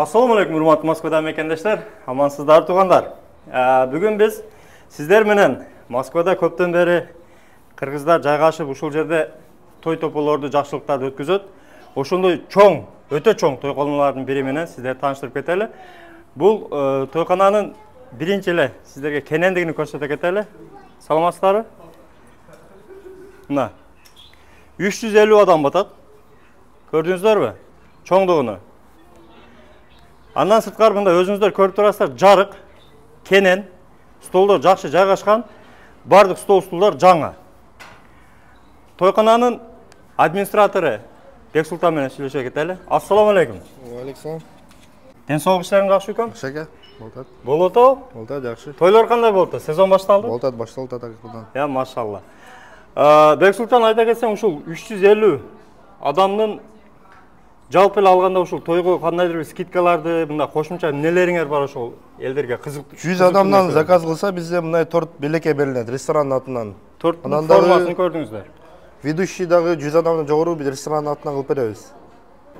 Assalamu alaikum hurmatly Moskvada mekendештер, amansızlar tuğanlar. Bugün biz sizler менен Moskvada köptөн beri kırgızlar жайгашып ушул жерде той тополорду жакшылыктарды өткөзөт. Ошондой чоң, өтө чоң тойконалардын бири менен сиздерди тааныштырып кетели. Бул тойкананын биринчи эле сиздерге кенендигин көрсөтө кетели. Саламатсыздарбы? Мына 350 адам батат. Көрдүңүздөрбү? Чоңдугуну. Андан сырткары мында өзүңүздөр көрүп турасыздар, жарык, кенен, столдор жакшы жайгашкан, бардык столдар жаңы. Тойкананын администратору Бексултан менен сүйлөшө кетели. Ассаламу алейкум. Алейкум. Ден соолук иштериң жакшы экен? Жакшы, болот. Болот о? Болот, жакшы. Тойлор кандай болду? Сезон башталды? Болот, башталды атакынан. Я, машалла. Бексултан айта кетсең, ушул 350 адамдын жалпы эле алганда ушул тойго кандайдыр бир скидкаларды, мында кошумча нелериңер бар ошол элдерге кызык? 100 адамдан заказ кылса бизде мындай торт белекке берилет ресторандын атынан. Торттун формасын көрдүңүздөр. Ведущий дагы 100 адамдан жогору биз ресторандын атынан кылып беребиз.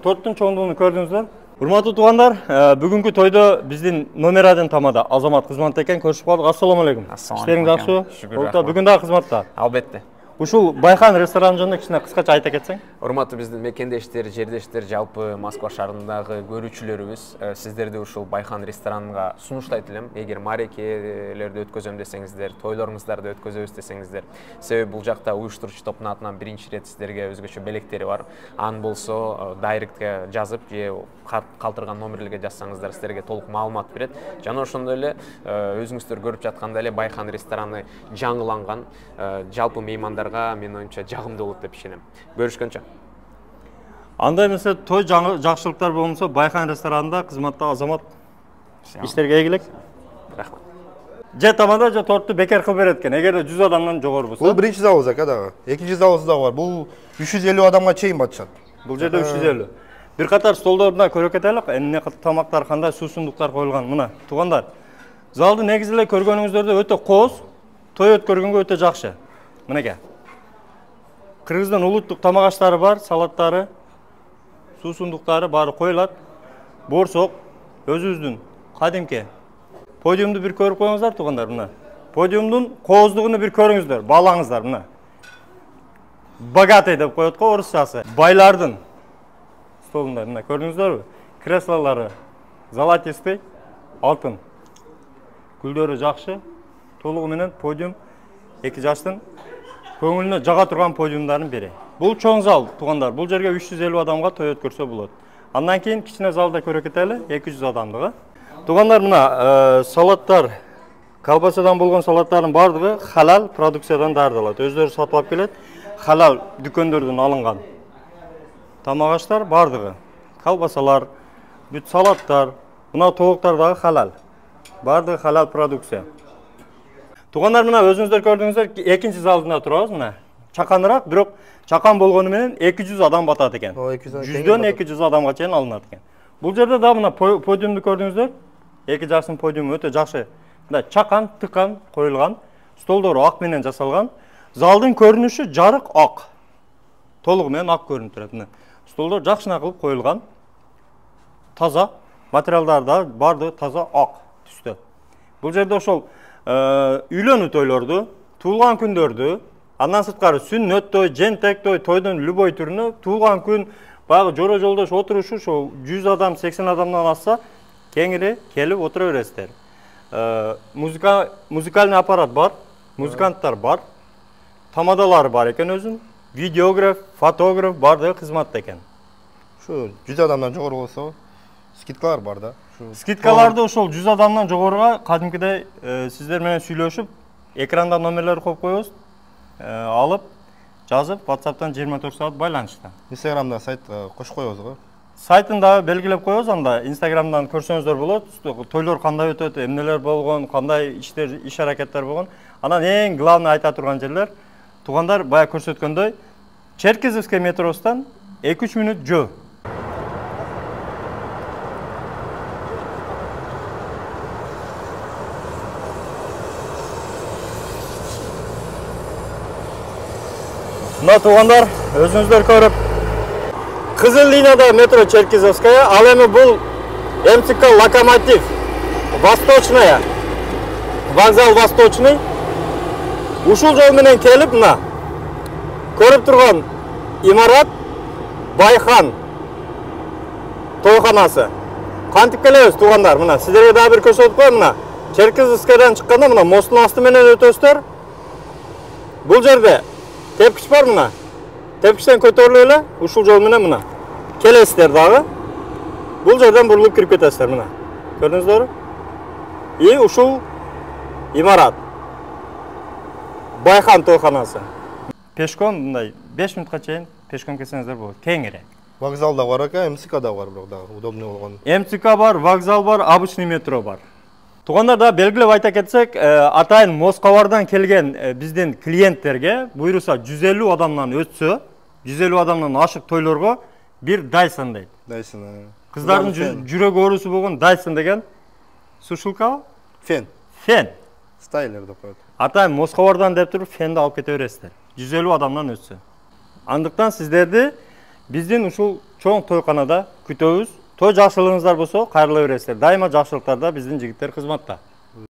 Торттун чоңдугун көрдүңүздөр. Урматтуу туугандар, бүгүнкү тойдо биздин номер 1 тамада Азамат кызматта экен, көрүшүп калдык. Ассаламу алейкум. Иштериң жакшыбы? Болот, бүгүн дагы кызматта. Албетте. Ушул Байхан рестораны жөнүндө кичине кыскача айта кетсең? Урматтуу биздин мекендештер, жердештер, жалпы Москва шаарындагы көрүүчүлөрүбүз, сиздерди ушул Байхан ресторанга сунуштайт элем. Эгер маарекелерди өткөзөм десеңиздер, тойлоруңуздарды өткөзөбүз десеңиздер, себеби бул жакта уюштуруучу топтун атынан биринчи ирет сиздерге өзгөчө белектери бар. Аны болсо дайректке жазып же калтырган номерлерге жазсаңыздар сиздерге толук маалымат берет. Жана ошондой эле өзүңүздөр көрүп жаткандай эле Байхан рестораны жаңыланган, жалпы меймандар мен оюмча жагымдуу болот деп ишенем. Көрүшкөнчө. Андай эмесе той жакшылыктар болмосо Байхан ресторанында кызматта Азамат иштерге ийгилик. Рахмат. Же тамада же торту бекер кылып берет экен. Эгерде 100 адамдан жогору болсо. Бул биринчи завоз экен дагы. Экинчи завоз дагы бар. Бул 350 адамга чейин батышат. Бул жерде 350. Бир катар столдордун көрө кетелик. Эмне тамактар кандай, суусундуктар коюлган. Мына туугандар. Залды негизи эле көргөнүңүздөрдө өтө кооз, той өткөргөнгө өтө жакшы. Мынеке. Кыргыздын улуттук тамак аштары бар, салаттары, суусундуктары баары коюлат. Борсок, өзүбүздүн кадимки подиумду бир көрүп коюңуздар туугандар, мына. Подиумдун кооздугуну бир көрүңүздөр, баалаңыздар мына. Богатый деп коет го орусчасы. Байлардын столунда мына көрдүңүздөрбү? Креслолору золотистый, алтын. Гүлдөрү жакшы, толугу менен подиум эки жаштын көңүлүнө жага турган подиумдардын бири. Бул чоң зал туугандар. Бул жерге 350 адамга той өткөрсө болот. Андан кийин кичине залда көрө кетели, 200 адамдыгы. Туугандар, мына салаттар, колбасадан болгон салаттардын бардыгы халал продукциядан даярдалат. Өздөрү сатып алып келет. Халал дүкөндөрдөн алынган тамак аштар бардыгы. Колбасалар, бүт салаттар, мына тоолуктар дагы халал. Бардыгы халал продукция. Туугандар, мына өзүңүздөр көрдүңүздөр, экинчи залда турабыз мына. Чаканыраак, бирок чакан болгону менен 200 адам батат экен. 100дөн 200 адамга чейин алынат экен. Бул жерде да мына подиумду көрдүңүздөр. Эки жаштын подиуму өтө жакшы. Мында чакан, тыкан коюлган, столдору ак менен жасалган. Залдын көрүнүшү жарык ак. Толугу менен ак көрүнүп турат. Мына столдор жакшына кылып коюлган. Таза, материалдар да бардыгы таза ак түстө. Бул жерде ошол үйлөнүү тойлорду, туулган күндөрдү, андан сырткары сүннөт той, жентек той, тойдун любой түрүнө туулган күн, баягы жоро жолдош отурушу ошол 100 адам, 80 адамдан асса, кеңири келип отура бересиздер. Музыкальный аппарат бар, музыканттар бар, тамадалары бар экен өзүн, видеограф, фотограф бардыгы кызматта экен. Ушу 100 адамдан жогору болсо, скидкалар бар да. Скидкаларды ошол 100 адамдан жогоруга кадимкидей сиздер менен сүйлөшүп, экранда номерлерди коюп коебуз, алып, жазып, WhatsApp'тан 24 саат байланышта. Instagram'da сайт кошуп коебуз го. Сайтын да белгилеп коебуз, анда Instagram'дан көрсөңүздөр болот. Тойлор кандай өтөт, эмнелер болгон, кандай иштер, иш аракеттер болгон. Анан эң главный айта турган жерлер, туугандар бая көрсөткөндөй, Черкизовский метросунан 2-3 мүнөт жөө. Мына туугандар, өзүңүздөр көрүп, Кызыл линияда метро Черкизовская, ал эми бул МЦК Локомотив, Восточная, вокзал Восточный. Ушул жол менен келип, мына көрүп турган имарат Байхан тойханасы. Кантип келебиз туугандар, мына сиздерге дагы бир көрсөтүп коеюн, мына Черкизовскайдан чыкканда мына мосттун асты менен өтөсүздөр. Бул жерде тепкич бар, мына. Тепкичтен көтөрүлүп эле ушул жол менен мына келесиздер дагы. Бул жерден бурулуп кирип кетесиздер, мына. Көрдүңүздөрбү? И ушул имарат Байхан тойханасы. Пешком мындай 5 минутка чейин пешком кетсеңиздер болот. Кеңири. Вокзалда бар ака, МЦК да бар, бирок дагы удобный болгон. МЦК бар, вокзал бар, обычный метро бар. Туугандар да белгилеп айта кетсек, атайын Москвардан келген биздин клиенттерге буйруса 150 адамдан өтсө, 150 адамдан ашык тойлорго бир Dyson дейт. Dyson. Кыздардын жүрөк оорусу болгон Dyson деген сушилка, Фен. фен. Стайлер деп коет. Атайын Москвардан деп туруп фенди алып кете бересиздер. 150 адамдан өтсө. Андыктан сиздерди биздин ушул чоң тойканада күтөбүз. Той жакшылыгыңыздар болсо кайрыла бересиздер. Дайыма жакшылыктарда биздин жигиттер кызматта.